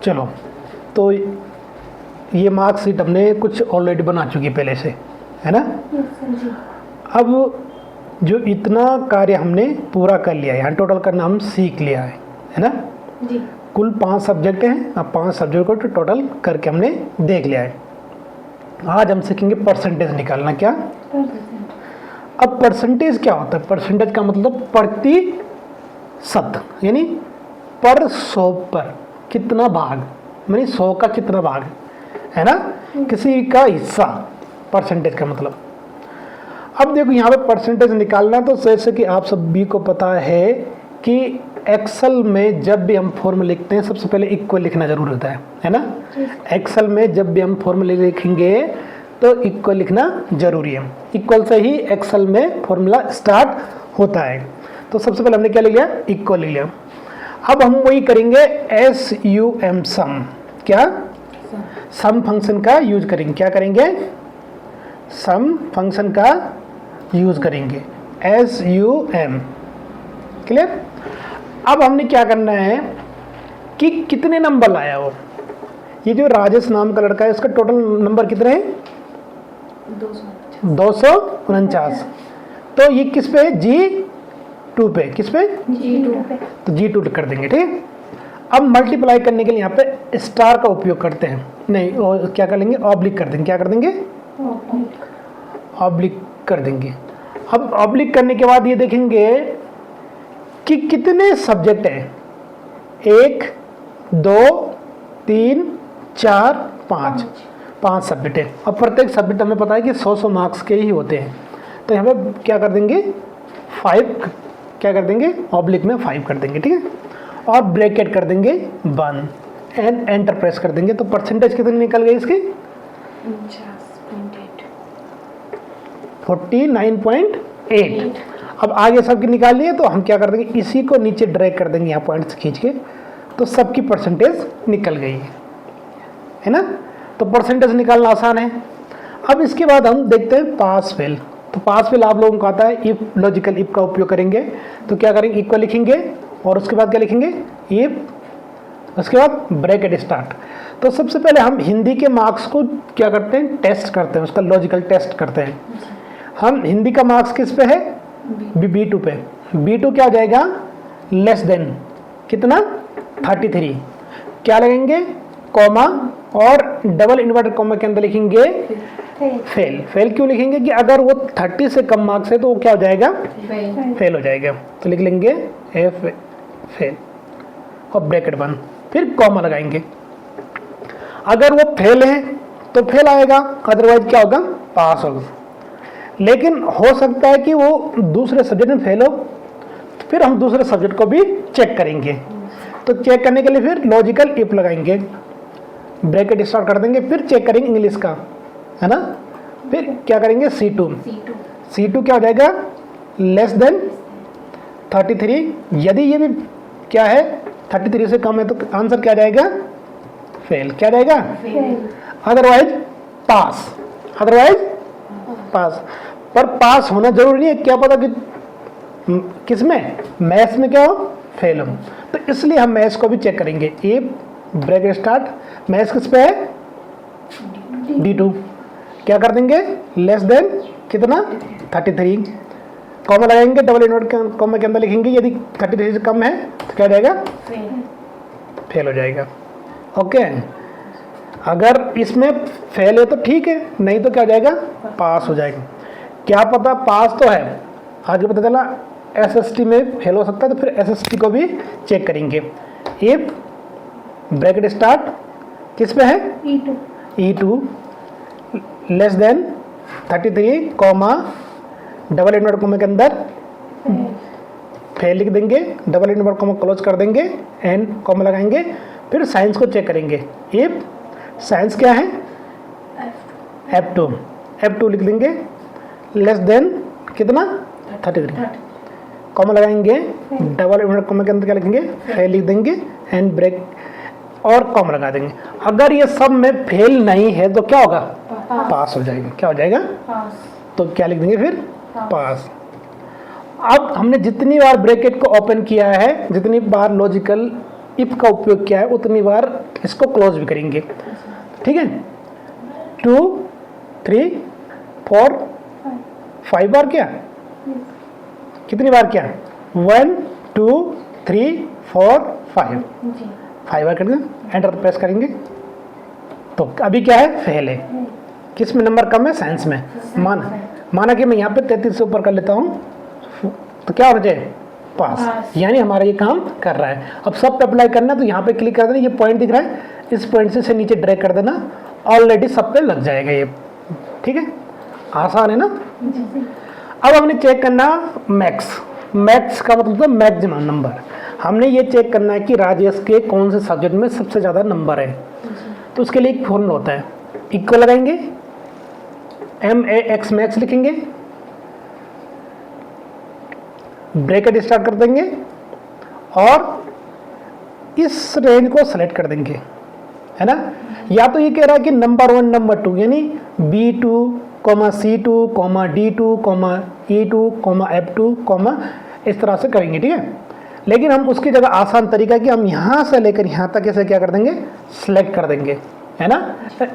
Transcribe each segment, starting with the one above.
चलो, तो ये मार्कशीट हमने कुछ ऑलरेडी बना चुकी है पहले से, है ना। अब जो इतना कार्य हमने पूरा कर लिया है, यहाँ टोटल करना हम सीख लिया है ना जी। कुल 5 सब्जेक्ट हैं। अब 5 सब्जेक्ट को टोटल करके हमने देख लिया है। आज हम सीखेंगे परसेंटेज निकालना। क्या? अब परसेंटेज क्या होता है? परसेंटेज का मतलब प्रतिशत, यानी पर 100 पर कितना भाग, यानी 100 का कितना भाग, है ना, किसी का हिस्सा, परसेंटेज का मतलब। अब देखो यहाँ पे परसेंटेज निकालना, तो जैसे कि आप सभी को पता है कि एक्सेल में जब भी हम फॉर्मूला लिखते हैं सबसे पहले इक्वल लिखना जरूर होता है ना। एक्सेल में जब भी हम फॉर्मूला लिखेंगे तो इक्वल लिखना जरूरी है। इक्वल से ही एक्सेल में फॉर्मूला स्टार्ट होता है। तो सबसे पहले हमने क्या लिख लिया? इक्वल लिख लिया। अब हम वही करेंगे SUM सम। क्या? सम फंक्शन का यूज करेंगे। क्या करेंगे? सम फंक्शन का यूज करेंगे, SUM। क्लियर? अब हमने क्या करना है कि कितने नंबर लाया हो। ये जो राजेश नाम का लड़का है इसका टोटल नंबर कितने हैं? 249। तो ये किस पे? G2 पे। किस पे? G2 पे। तो G2 कर देंगे, ठीक। अब मल्टीप्लाई करने के लिए यहाँ पे स्टार का उपयोग करते हैं, नहीं और क्या कर लेंगे? ऑब्लिक कर देंगे। क्या कर देंगे? ऑब्लिक कर देंगे। अब ऑब्लिक करने के बाद ये देखेंगे कि कितने सब्जेक्ट हैं। 1 2 3 4 5 5 सब्जेक्ट है। और प्रत्येक सब्जेक्ट हमें पता है कि 100 मार्क्स के ही होते हैं। तो यहाँ पे क्या कर देंगे? 5 क्या कर देंगे? ऑब्लिक में 5 कर देंगे, ठीक है। और ब्रैकेट कर देंगे 1 एंड एंटर प्रेस कर देंगे। तो परसेंटेज कितनी निकल गई इसकी? 49.8। अब आगे सबकी निकाल लिए तो हम क्या कर देंगे? इसी को नीचे ड्रैग कर देंगे यहाँ पॉइंट्स खींच के, तो सबकी परसेंटेज निकल गई है ना। तो परसेंटेज निकालना आसान है। अब इसके बाद हम देखते हैं पास फेल। तो पास फेल आप लोगों को आता है। इफ, लॉजिकल इफ का उपयोग करेंगे तो क्या करेंगे? इक्वल लिखेंगे और उसके बाद क्या लिखेंगे? इफ, उसके बाद ब्रैकेट स्टार्ट। तो सबसे पहले हम हिंदी के मार्क्स को क्या करते हैं? टेस्ट करते हैं, उसका लॉजिकल टेस्ट करते हैं। हम हिंदी का मार्क्स किस पे है? B2 पे। B2 क्या हो जाएगा? लेस देन कितना? 33। क्या लगेंगे? कॉमा और डबल इन्वर्टेड कॉमा के अंदर लिखेंगे फेल। फेल क्यों लिखेंगे? कि अगर वो 30 से कम मार्क्स है तो वो क्या हो जाएगा? फेल हो जाएगा। तो लिख लेंगे F फेल और ब्रैकेट 1, फिर कॉमा लगाएंगे। अगर वो फेल है तो फेल आएगा, अदरवाइज क्या होगा? पास होगा। लेकिन हो सकता है कि वो दूसरे सब्जेक्ट में फेल हो, तो फिर हम दूसरे सब्जेक्ट को भी चेक करेंगे। तो चेक करने के लिए फिर लॉजिकल इफ लगाएंगे, ब्रैकेट स्टार्ट कर देंगे, फिर चेक करेंगे इंग्लिश का, है ना। फिर क्या करेंगे? C2 क्या हो जाएगा? Less than 33। यदि ये भी क्या है? 33 से कम है तो आंसर क्या जाएगा? फेल। क्या जाएगा? अदरवाइज पास। अदरवाइज पास। पर पास होना जरूरी नहीं है। क्या पता कि किसमें? मैथ्स में क्या हो? फेल हो। तो इसलिए हम मैथ्स को भी चेक करेंगे। इफ ब्रैकेट स्टार्ट, मैथ्स किस पे है? D2। क्या कर देंगे? लेस देन कितना? 33। कॉमा लगाएंगे, डबल इन्वर्ट कॉमा के अंदर लिखेंगे। यदि 33 से कम है तो क्या जाएगा? फेल हो जाएगा। ओके। अगर इसमें फेल है तो ठीक है, नहीं तो क्या हो जाएगा? पास हो जाएगा। क्या पता पास तो है, आगे पता चला SST में फेल हो सकता है, तो फिर SST को भी चेक करेंगे। इफ ब्रैकेट स्टार्ट किस पे है? E2 less than 33 comma double invert comma के अंदर फेल लिख देंगे, डबल इन्वर्ट कॉमा क्लोज कर देंगे एंड कॉमा लगाएंगे। फिर साइंस को चेक करेंगे। इफ साइंस क्या है? F2 लिख देंगे, लेस देन कितना? 33। कॉमा लगाएंगे, डबल इन्वर्ट कॉमा के अंदर क्या लिखेंगे? फेल लिख देंगे एंड ब्रेक और कॉमा लगा देंगे। अगर ये सब में फेल नहीं है तो क्या होगा? पास हो जाएगा। क्या हो जाएगा? पास। तो क्या लिख देंगे फिर? पास। अब हमने जितनी बार ब्रैकेट को ओपन किया है, जितनी बार लॉजिकल इफ का उपयोग किया है, उतनी बार इसको क्लोज भी करेंगे, ठीक है। 2 3 4 5 बार क्या, कितनी बार क्या, 1 2 3 4 5 बार कर दें, एंटर प्रेस करेंगे। तो अभी क्या है, फेल है। किस में नंबर कम है, साइंस में। माना कि मैं यहाँ पे 33 से ऊपर कर लेता हूँ तो क्या होना चाहिए, पास, यानी हमारा ये काम कर रहा है। अब सब पे अप्लाई करना है तो यहाँ पे क्लिक कर देना, ये पॉइंट दिख रहा है, इस पॉइंट से नीचे ड्रैग कर देना, ऑलरेडी सब पे लग जाएगा ये, ठीक है, आसान है ना। अब हमने चेक करना मैक्स का मतलब मैक्सिमम नंबर। हमने ये चेक करना है कि राजेश के कौन से सब्जेक्ट में सबसे ज़्यादा नंबर है। तो उसके लिए एक फॉर्मूला होता है, इक्वल लगाएंगे, MAX मैक्स लिखेंगे, ब्रैकेट स्टार्ट कर देंगे और इस रेंज को सेलेक्ट कर देंगे, है ना। या तो ये कह रहा है कि नंबर 1 नंबर 2 यानी B2, C2, D2, E2, F2, इस तरह से करेंगे, ठीक है। लेकिन हम उसकी जगह आसान तरीका है कि हम यहाँ से लेकर यहाँ तक ऐसे क्या कर देंगे, सिलेक्ट कर देंगे, है ना।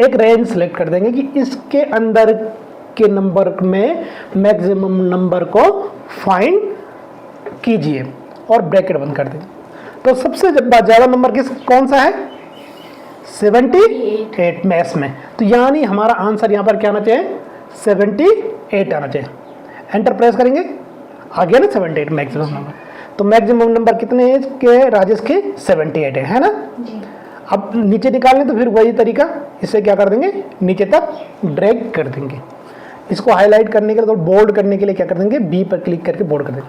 एक रेंज सेलेक्ट कर देंगे कि इसके अंदर के नंबर में मैक्सिमम नंबर को फाइंड कीजिए और ब्रैकेट बंद कर देंगे। तो सबसे ज़्यादा नंबर कौन सा है, 78 मैथ्स में। तो यानी हमारा आंसर यहाँ पर क्या आना चाहिए, 78 आना चाहिए। एंटर प्रेस करेंगे, आ गया ना 78 मैक्सिमम नंबर। तो मैक्सिमम नंबर कितने हैं के, राजेश के 78 है ना जी। अब नीचे निकालने तो फिर वही तरीका, इसे क्या कर देंगे, नीचे तक ड्रैग कर देंगे। इसको हाईलाइट करने के लिए, तो बोल्ड करने के लिए क्या कर देंगे, बी पर क्लिक करके बोल्ड कर देंगे।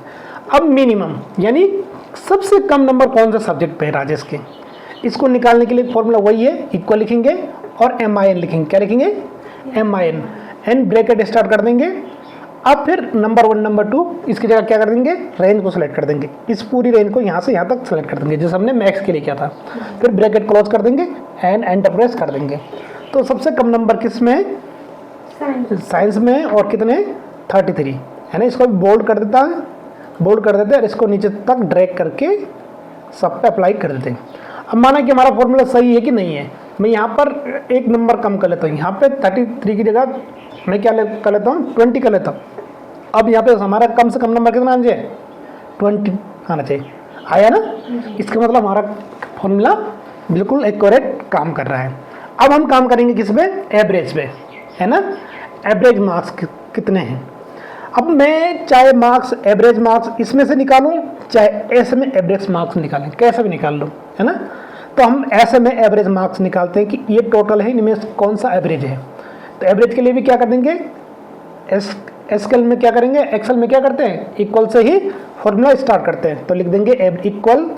अब मिनिमम यानी सबसे कम नंबर कौन सा सब्जेक्ट पे है राजेश के, इसको निकालने के लिए फॉर्मूला वही है, इक्वल लिखेंगे और MIN लिखेंगे। क्या लिखेंगे, MIN, एन ब्रैकेट स्टार्ट कर देंगे। अब फिर नंबर 1 नंबर 2 इसकी जगह क्या कर देंगे, रेंज को सिलेक्ट कर देंगे, इस पूरी रेंज को यहाँ से यहाँ तक सेलेक्ट कर देंगे जैसे हमने मैक्स के लिए किया था। फिर ब्रैकेट क्लोज कर देंगे एंड एंटर प्रेस कर देंगे। तो सबसे कम नंबर किस में है, साइंस में, और कितने, 33, है ना। इसको बोल्ड कर देता है, बोल्ड कर देते हैं और इसको नीचे तक ड्रैग करके सब पे अप्लाई कर देते हैं। अब माना कि हमारा फॉर्मूला सही है कि नहीं है, मैं यहाँ पर एक नंबर कम कर लेता हूँ, यहाँ पे 33 की जगह मैं क्या कर लेता हूँ, 20 कर लेता हूँ। अब यहाँ पे हमारा कम से कम नंबर कितना आना चाहिए, 20 आना चाहिए। आया ना, इसका मतलब हमारा फॉर्मूला बिल्कुल एक्यूरेट काम कर रहा है। अब हम काम करेंगे किस पे, एवरेज पे, है ना। एवरेज मार्क्स कितने हैं। अब मैं चाहे मार्क्स, एवरेज मार्क्स इसमें से निकालूं, चाहे ऐसे में एवरेज मार्क्स निकालें, कैसे भी निकाल लो, है ना। तो हम ऐसे में एवरेज मार्क्स निकालते हैं कि ये टोटल है, इनमें कौन सा एवरेज है। तो एवरेज के लिए भी क्या कर देंगे, एक्सेल में क्या करेंगे, एक्सेल में क्या करते हैं, इक्वल से ही फॉर्मूला स्टार्ट करते हैं। तो लिख देंगे इक्वल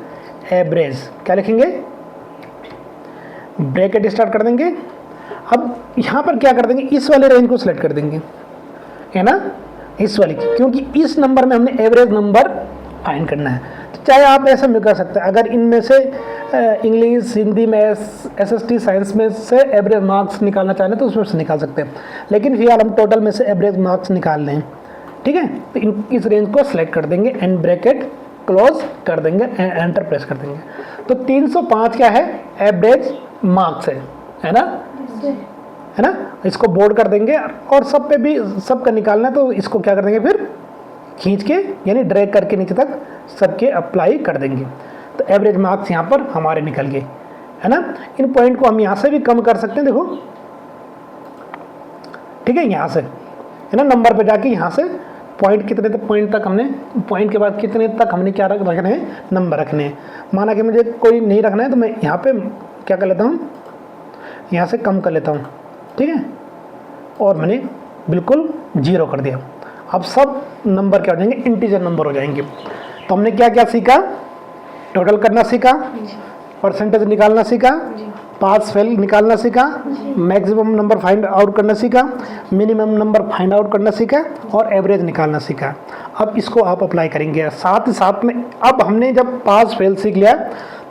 एवरेज, क्या लिखेंगे, ब्रैकेट स्टार्ट कर देंगे। अब यहाँ पर क्या कर देंगे, इस वाले रेंज को सिलेक्ट कर देंगे, है ना, इस वाली की, क्योंकि इस नंबर में हमने एवरेज नंबर फाइंड करना है। तो चाहे आप ऐसा भी कर सकते हैं, अगर इनमें से इंग्लिश, हिंदी में, SST साइंस में से एवरेज मार्क्स निकालना चाहें तो उसमें से निकाल सकते हैं, लेकिन फिलहाल हम टोटल में से एवरेज मार्क्स निकाल लें, ठीक है। तो इस रेंज को सिलेक्ट कर देंगे एंड ब्रैकेट क्लोज कर देंगे, एंटर प्रेस कर देंगे। तो 305 क्या है, एवरेज मार्क्स है ना, है ना। इसको बोर्ड कर देंगे और सब पे भी सबका निकालना है, तो इसको क्या कर देंगे, फिर खींच के यानी ड्रैग करके नीचे तक सबके अप्लाई कर देंगे। तो एवरेज मार्क्स यहाँ पर हमारे निकल गए, है ना। इन पॉइंट को हम यहाँ से भी कम कर सकते हैं, देखो, ठीक है, यहाँ से, है ना, नंबर पे जाके यहाँ से पॉइंट कितने तक, पॉइंट तक हमने, पॉइंट के बाद कितने तक हमने क्या रखने हैं, नंबर रखने हैं। माना कि मुझे कोई नहीं रखना है तो मैं यहाँ पे क्या कर लेता हूँ, यहाँ से कम कर लेता हूँ, ठीक है, और मैंने बिल्कुल 0 कर दिया। अब सब नंबर क्या हो जाएंगे, इंटीजर नंबर हो जाएंगे। तो हमने क्या क्या सीखा, टोटल करना सीखा, परसेंटेज निकालना सीखा, पास फेल निकालना सीखा, मैक्सिमम नंबर फाइंड आउट करना सीखा, मिनिमम नंबर फाइंड आउट करना सीखा और एवरेज निकालना सीखा। अब इसको आप अप्लाई करेंगे, साथ ही साथ में अब हमने जब पास फेल सीख लिया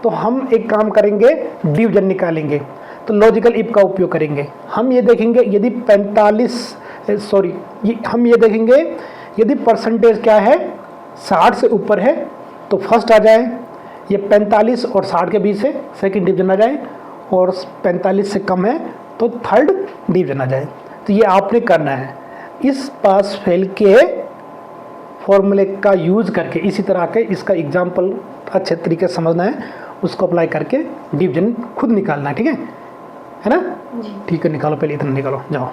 तो हम एक काम करेंगे, डिवीजन निकालेंगे। तो लॉजिकल इफ का उपयोग करेंगे। हम ये देखेंगे यदि 45 हम ये देखेंगे यदि परसेंटेज क्या है 60 से ऊपर है तो फर्स्ट आ जाए, ये 45 और 60 के बीच से सेकंड डिवीजन आ जाए, और 45 से कम है तो थर्ड डिवीजन आ जाए। तो ये आपने करना है। इस पास फेल के फॉर्मूले का यूज़ करके इसी तरह के इसका एग्जाम्पल अच्छे तरीके से समझना है, उसको अप्लाई करके डिवीजन खुद निकालना है, ठीक है ना? ठीक है, निकालो, पहले इतना निकालो, जाओ।